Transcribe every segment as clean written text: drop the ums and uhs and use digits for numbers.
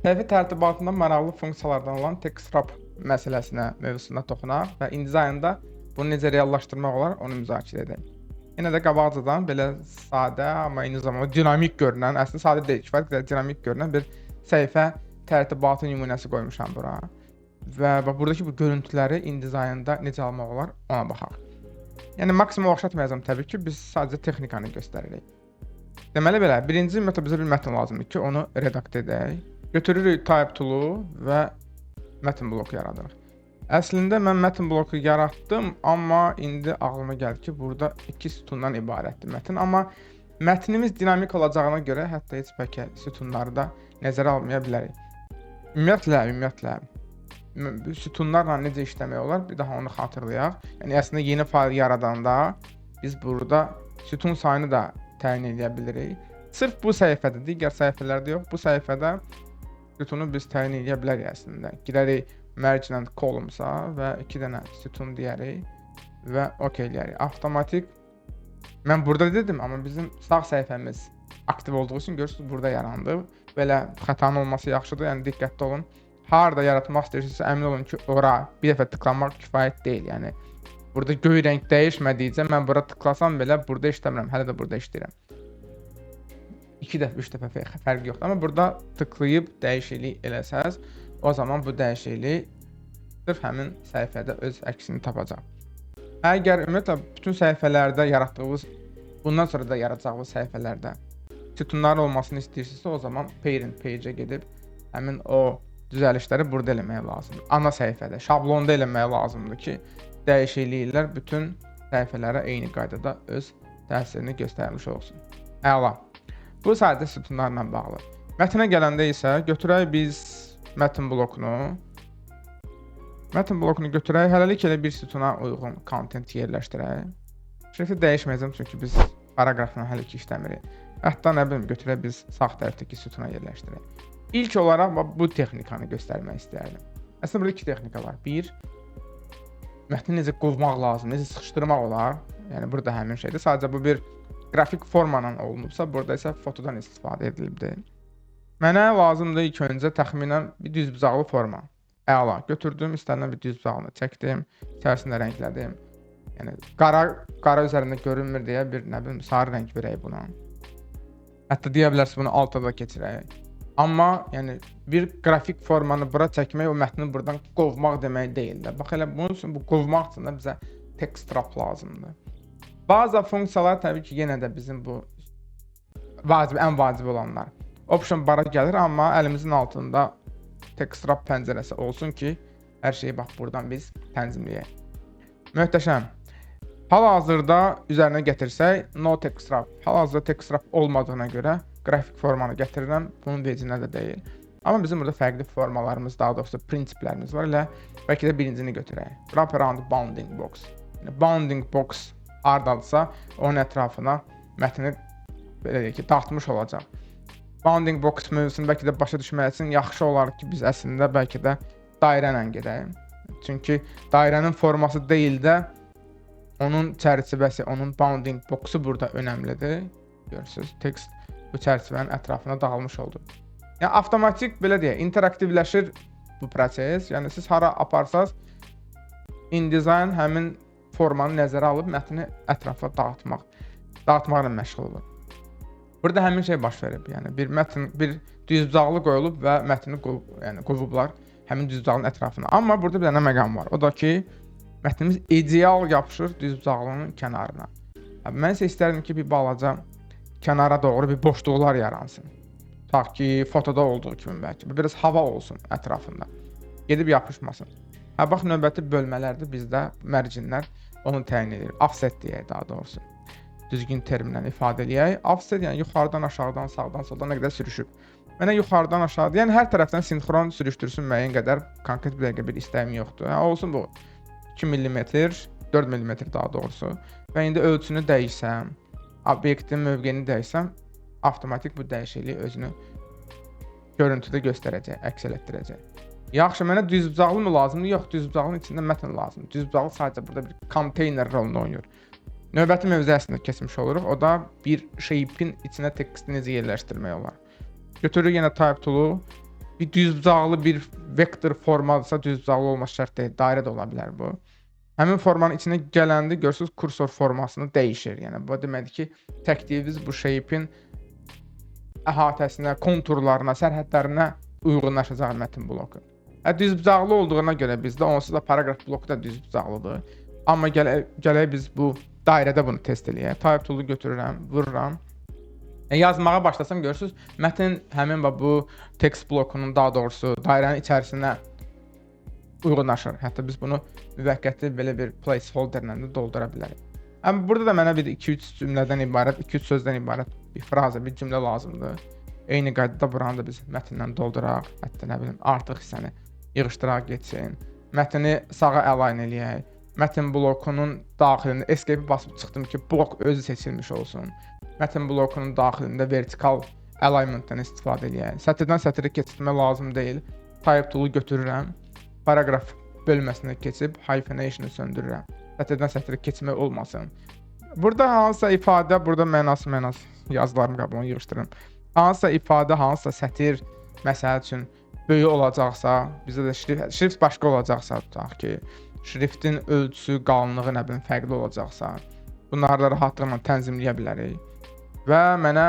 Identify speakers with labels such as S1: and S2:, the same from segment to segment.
S1: Səhifə tərtibatında maraqlı funksiyalardan olan text-wrap mövzusuna toxunaq və InDesign'da bunu necə reallaşdırmaq olar, onu müzakirə edək. Yenə də qabaqcadan belə sadə, amma eyni zamanda dinamik görünən, əslində sadə deyil, kifayət qədər dinamik görünən bir səhifə tərtibatı nümunəsi qoymuşam bura. Və buradakı bu görüntüləri InDesign'da necə almaq olar, ona baxaq. Yəni maksimum oxşatmayacağam təbii ki, biz sadəcə texnikanı göstəririk. Deməli belə, birinci ümumiyyətlə bizə bir mətn lazımdır ki, onu redaktə edək. Götürürük type tool'u və mətn bloku yaradırıq. Əslində mən mətn bloku yaratdım, amma indi ağlıma gəldi ki, burada 2 sütundan ibarətdir mətn. Amma mətnimiz dinamik olacağına görə hətta heç bəlkə sütunları da nəzərə almaya bilərik. Ümumiyyətlə sütunlarla necə işləmək olar, bir daha onu xatırlayaq. Yəni əslində yeni fayl yaradanda biz burada sütun sayını da təyin edə bilirik. Sırf bu səhifədə, digər səhifələrdə yox, bu səhifədə sütunu biz təyin edə bilərik əslində. Girərik margin and columnsa və 2 dənə sütun deyərik və OK eləyərik. Avtomatik mən burada dedim, amma bizim sağ səhifəmiz aktiv olduğu üçün görürsünüz burada yarandı. Belə xətanın olması yaxşıdır, yəni diqqətli olun. Harda yaratmaq istəyirsinizsə əmin olun ki, ora bir dəfə tıklanmaq kifayət deyil. Yəni burada göy rəng dəyişmədikcə mən bura tıklasam belə burada işləmirəm, hələ də burada işləyirəm. 2 dəfə, 3 dəfə fərqi yoxdur. Amma burada tıklayıb dəyişiklik eləsəz, o zaman bu dəyişiklik sırf həmin səhifədə öz əksini tapacaq. Əgər ümumiyyətlə bütün səhifələrdə yaratdığınız, bundan sonra da yaradacağınız səhifələrdə sütunların olmasını istəyirsinizsə, o zaman parent page-ə gedib həmin o düzəlişləri burada eləmək lazımdır. Ana səhifədə, şablonda eləmək lazımdır ki, dəyişikliklər bütün səhifələrə eyni qaydada öz təsirini göstərmiş olsun. Əla. Bu sadəcə sütunlarla bağlı. Mətnə gələndə isə götürək biz mətn blokunu. Mətn blokunu götürək, hələlik elə bir sütuna uyğun content yerləşdirək. Şrifti dəyişməyəcəm çünki biz paragrafla hələ ki işləmirik. Hətta nə bilim götürək biz sağ tərəfdəki sütuna yerləşdirək. İlk olaraq bu texnikanı göstərmək istəyirdim. Əslində burada 2 texnika var. 1, mətni necə qovmaq lazım, necə sıxışdırmaq olar. Yəni burada həmin şeydir. Sadəcə bu bir qrafik formanla olunubsa, burada isə fotodan istifadə edilibdir. Mənə lazımdır ilk öncə təxminən bir düzbucaqlı forma. Əla. Götürdüm, istənilən bir düzbucağını çəkdim, içərisində rənglədim. Yəni qara üzərində görünmür deyə bir nə bilim sarı rəng verək buna. Hətta deyə bilərsiniz bunu alta da keçirək. Amma yəni bir qrafik formanı bura çəkmək o mətni buradan qovmaq demək deyil də. Bax elə bunun üçün bu qovmaq üçün də bizə text-wrap lazımdır. Bazı funksiyalar təbii ki, yenə də bizim bu ən vacib olanlar. Option bara gəlir, amma əlimizin altında text-wrap pəncərəsi olsun ki, hər şeyi bax buradan biz tənzimləyək. Möhtəşəm. Hal-hazırda üzərinə gətirsək, no text-wrap. Hal-hazırda text-wrap olmadığına görə qrafik formanı gətirirəm, bunun vecinə də deyil. Amma bizim burada fərqli formalarımız, daha doğrusu prinsiplərimiz var. Elə bəlkə də birincini götürək. Wrap around bounding box. Yəni, bounding box hardadırsa, onun ətrafına mətni belə deyək ki, dağıtmış olacaq. Bounding box mövzusunu bəlkə də başa düşmək üçün yaxşı olar ki, biz əslində bəlkə də dairə ilə gedək. Çünki dairənin forması deyil də, onun çərçivəsi, onun bounding box'u burada önəmlidir. Görürsünüz, text bu çərçivənin ətrafına dağılmış oldu. Yəni, avtomatik, belə deyək, interaktivləşir bu proses. Yəni, siz hara aparsaz, InDesign həmin formanı nəzərə alıb mətni ətrafa dağıtmaqla məşğul olur. Burada həmin şey baş verib. Yəni, bir düzbucaqlı qoyulub və mətni qovublar həmin düzbucağın ətrafına. Amma burada bir dənə məqam var. O da ki, mətnimiz ideal yapışır düzbucaqlının kənarına. Mən isə istərdim ki, bir balaca kənara doğru bir boşluqlar yaransın. Tutaq ki, fotoda olduğu kimi bəlkə. Biraz hava olsun ətrafında. Gedib yapışmasın. Bax, növbəti bölmələrdə bizdə mərcinlər onu təyin edir. Offset deyək daha doğrusu. Düzgün terminlə ifadə eləyək. Offset yəni yuxarıdan, aşağıdan, sağdan, soldan nə qədər sürüşüb. Mənə yuxarıdan, aşağıdan, yəni hər tərəfdən sinxron sürüşdürsün müəyyən qədər konkret bir istəyim yoxdur. Olsun bu 2 mm, 4 mm daha doğrusu. Və indi ölçünü dəyişsəm, obyektin mövqeyini dəyişsəm, avtomatik bu dəyişikliyi özünü görüntüdə göstərəcək, əks elətdirəcək. Yaxşı, mənə düzbucaqlı mı lazımdır? Yox, düzbucaqlının içində mətn lazımdır. Düzbucaqlı sadəcə burada bir konteyner rolunu oynayır. Növbəti mövzu əslində keçmiş oluruq. O da bir shape'in içinə teksti necə yerləşdirmək olar. Götürürük yenə type tool'u bir düzbucaqlı bir vektor formadırsa düzbucaqlı olması şərt deyil. Dairə də ola bilər bu. Həmin formanın içinə gələndə görürsüz kursor formasını dəyişir. Yəni bu deməkdir ki, çəkdiyiniz bu shape-in əhatəsinə, konturlarına, sərhədlərinə uyğunlaşacaq mətn bloku. Düzbucaqlı olduğuna görə bizdə onsuz da paraqraf bloku da düzbucaqlıdır. Amma gələk biz bu dairədə bunu test eləyək. Type tool'u götürürəm, vururam. Yazmağa başlasam görürsüz, mətn həmin bu text blokunun, daha doğrusu dairənin içərisinə uyğunlaşır. Hətta biz bunu müvəqqəti belə bir placeholderlə də doldura bilərik. Burada da mənə bir 2-3 cümlədən ibarət, 2-3 sözdən ibarət bir fraza, bir cümlə lazımdır. Eyni qaydada buranı da biz mətndən dolduraq, hətta nə bilim artıq hissəni yığışdıraq getsin. Mətni sağa align eləyək. Mətn blokunun daxilində escape basıb çıxdım ki, blok özü seçilmiş olsun. Mətn blokunun daxilində vertikal alignmentdən istifadə eləyək. Sətirdən sətirə keçirmə lazım deyil. Type tool'u götürürəm. Paragraf bölməsinə keçib hyphenation'ı söndürürəm. Sətirdən sətirə keçmə olmasın. Burada hansısa ifadə, burada mənası yazılarımı qabağına yığışdırıram. Hansısa ifadə, hansısa sətir, məsəl üçün böyük olacaqsa, bizdə də şrift başqa olacaqsa, tutaq ki, şriftin ölçüsü, qalınlığı nə bilim fərqli olacaqsa, bunları da rahatlıqla tənzimləyə bilərik. Və mənə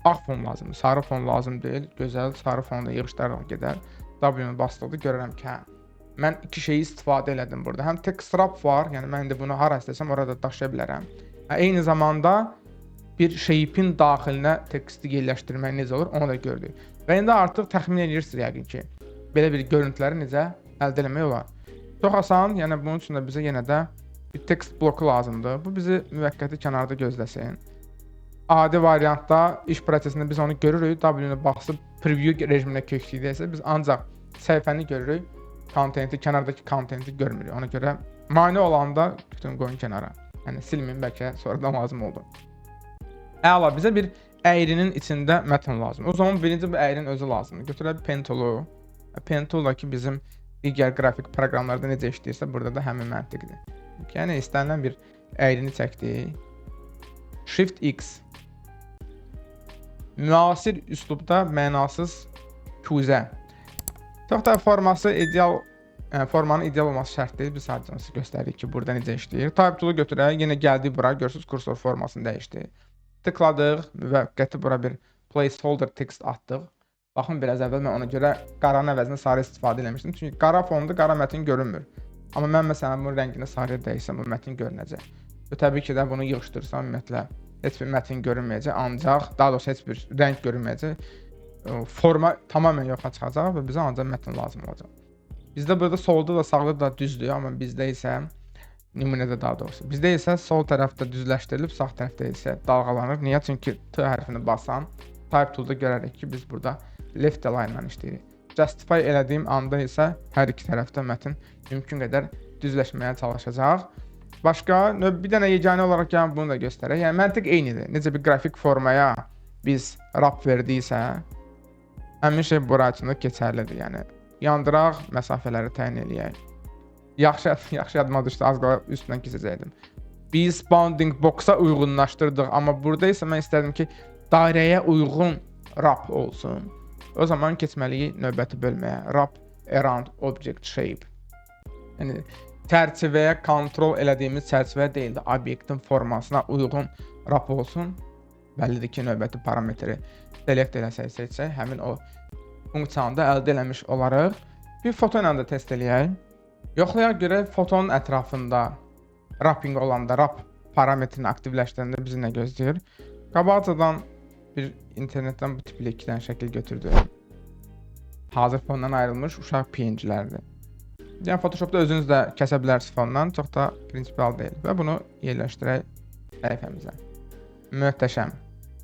S1: ağ fon lazımdır, sarı fon lazım deyil, gözəl sarı fonda yığışdıraraq gedər. W-ni basdıqda görürəm ki, mən iki şeyi istifadə elədim burada. Həm text wrap var, yəni mən indi bunu hara istəsəm orada daşıya bilərəm. Eyni zamanda bir shape-in daxilinə teksti yerləşdirmək necə olur, onu da gördük. Və indi artıq təxmin edirsiniz yəqin ki, belə bir görüntüləri necə əldə etmək olar. Çox asan, yəni bunun üçün də bizə yenə də bir text bloku lazımdır. Bu bizi müvəqqəti kənarda gözləsin. Adi variantda iş prosesində biz onu görürük, W-ni basıb preview rejiminə köklükdəysə biz ancaq səhifəni görürük, kontenti, kənardakı kontenti görmürük. Ona görə mane olanda bütün qoyun kənara. Yəni silməyin, bəlkə sonradan lazım oldu. Əla, bizə bir əyrinin içində mətn lazım. O zaman birinci bu əyrinin özü lazımdır. Götürək pen tool'u. Pen tool da ki bizim digər qrafik proqramlarda necə işləyirsə, burada da həmin məntiqdir. Yəni istənilən bir əyrini çəkdik. Shift X. Müasir üslubda mənasız kuzə. Çox da formanın ideal olması şərt deyil. Biz sadəcə göstəririk ki, burada necə işləyir. Type tool'u götürək, yenə gəldik bura, görürsüz kursor formasını dəyişdi. Tıkladıq və qəti bura bir placeholder text atdıq. Baxın, biraz əvvəl mən ona görə qaranın əvəzində sarı istifadə eləmişdim. Çünki qara fonda qara mətin görünmür. Amma mən məsələn bunun rəngini sarıya dəyişsəm, bu mətin görünəcək. Və təbii ki də bunu yığışdırsam, ümumiyyətlə heç bir mətin görünməyəcək, ancaq daha doğrusu heç bir rəng görünməyəcək. Forma tamamilə yoxa çıxacaq və bizə ancaq mətin lazım olacaq. Bizdə burada solda da sağda da düzdür, amma bizdə isə nümunədə daha doğrusu. Bizdə isə sol tərəfdə düzləşdirilib, sağ tərəfdə isə dalğalanır. Niyə? Çünki T hərfini basan Type tool'da görərik ki, biz burada left align-la işləyirik. Justify elədiyim anda isə hər iki tərəfdə mətin mümkün qədər düzləşməyə çalışacaq. Başqa bir dənə yeganə olaraq yəni bunu da göstərək. Yəni məntiq eynidir. Necə bir qrafik formaya biz wrap verdiksə, həmin şey bura üçün də keçərlidir. Yəni yandıraq, məsafələri təyin eləyək. Yaxşı yadıma düşdü, az qala üstündən keçəcəkdim. Biz bounding box-a uyğunlaşdırdıq, amma burada isə mən istədim ki, dairəyə uyğun wrap olsun. O zaman keçməliyik növbəti bölməyə. Wrap around object shape. Yəni çərçivəyə kontrol elədiyimiz çərçivə deyil də obyektin formasına uyğun wrap olsun. Bəllidir ki, növbəti parametri select seçsək, həmin o funksiyanı da əldə eləmiş olarıq. Bir foto ilə də test eləyək. Yoxlayaq görək fotonun ətrafında wrapping olanda, wrap parametrini aktivləşdirəndə bizi nə gözləyir? Qabaqcadan bir internetdən bu tipli 2 dənə şəkil götürdüm. Hazır fondan ayrılmış uşaq PNG-lərdir. Yəni Photoshopda özünüz də kəsə bilərsiniz fondan, çox da prinsipial deyil. Və bunu yerləşdirək səhifəmizə. Möhtəşəm.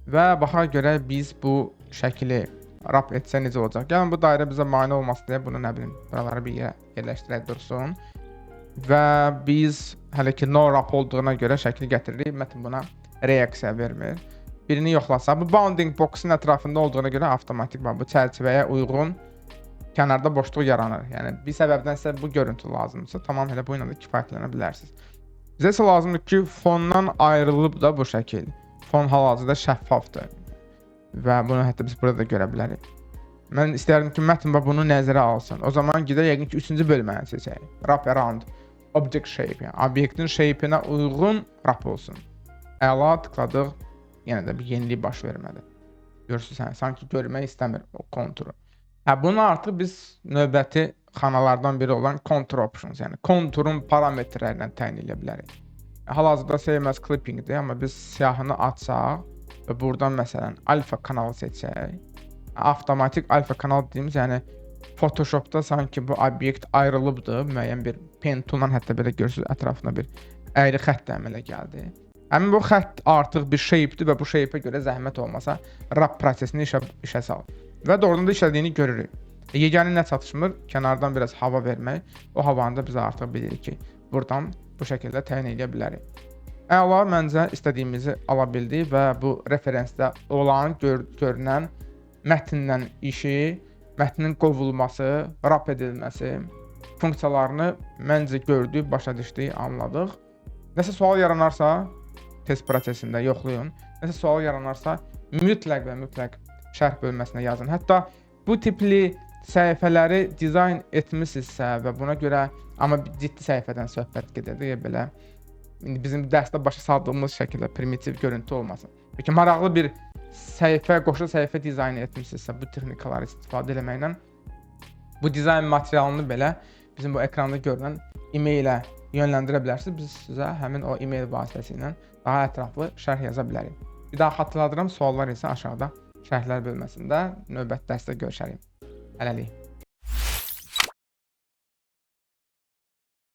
S1: Və baxaq görək biz bu şəkili wrap etsə necə olacaq. Gəlin bu dairə bizə mane olmasın deyə bunu nə bilim, buraları bir yerləşdirək dursun. Və biz hələ ki no wrap olduğuna görə şəkli gətiririk. Mətn buna reaksiya vermir. Birini yoxlasa, bu bounding box-un ətrafında olduğuna görə avtomatik bu çərçivəyə uyğun kənarda boşluq yaranır. Yəni bir səbəbdən sizə bu görüntü lazımdırsa, tamam elə bu ilə də kifayətlənə bilərsiniz. Bizə isə lazımdır ki, fondan ayrılıb da bu şəkil. Fon hal-hazırda şəffafdır. Və bunu hətta biz burada da görə bilərik. Mən istərdim ki, mətn bunu nəzərə alsın. O zaman gedək yəqin ki, 3-cü bölməni seçək. Wrap around object shape, yəni obyektin shape-inə uyğun wrap olsun. Əla tıkladıq. Yenə də bir yenilik baş vermədi. Görürsünüz, sanki görmək istəmir o konturu. Bunu artıq biz növbəti xanalardan biri olan contour options, yəni konturun parametrlərindən təyin edə bilərik. Hal-hazırda CMS clipping-dir, amma biz siyahını açsaq və buradan məsələn alfa kanalı seçsək, avtomatik alfa kanal dediyimiz, yəni Photoshopda sanki bu obyekt ayrılıbdır, müəyyən bir pen tool'la hətta belə görürsünüz ətrafına bir əyri xətt əmələ gəldi. Həmin bu xətt artıq bir shape-dir və bu shape-ə görə zəhmət olmasa wrap prosesini işə sal. Və doğrudan da işlədiyini görürük. Yeganə nə çatışmır? Kənardan biraz hava vermək. O havanı da biz artıq bilirik ki, buradan bu şəkildə təyin edə bilərik. Əla, məncə istədiyimizi ala bildik və bu referensdə olan görünən mətndən işi, mətnin qovulması, wrap edilməsi funksiyalarını məncə gördük, başa düşdük, anladıq. Nəsə sual yaranarsa test prosesində yoxlayın. Nəsə sual yaranarsa mütləq və mütləq şərh bölməsinə yazın. Hətta bu tipli səhifələri dizayn etmisinizsə və buna görə amma ciddi səhifədən söhbət gedir deyə belə bizim dərsdə başa saldığımız şəkildə primitiv görüntü olmasın. Peki maraqlı bir səhifə, qoşulu səhifə dizayn etmisinizsə bu texnikaları istifadə etməklə bu dizayn materialını belə bizim bu ekranda görünən e-mailə yönləndirə bilərsiniz. Biz sizə həmin o e-mail vasitəsilə daha ətraflı şərh yaza bilərik. Bir daha xatırladıram, suallar isə aşağıda şərhlər bölməsində növbəti dərsdə görüşərik. Hələlik.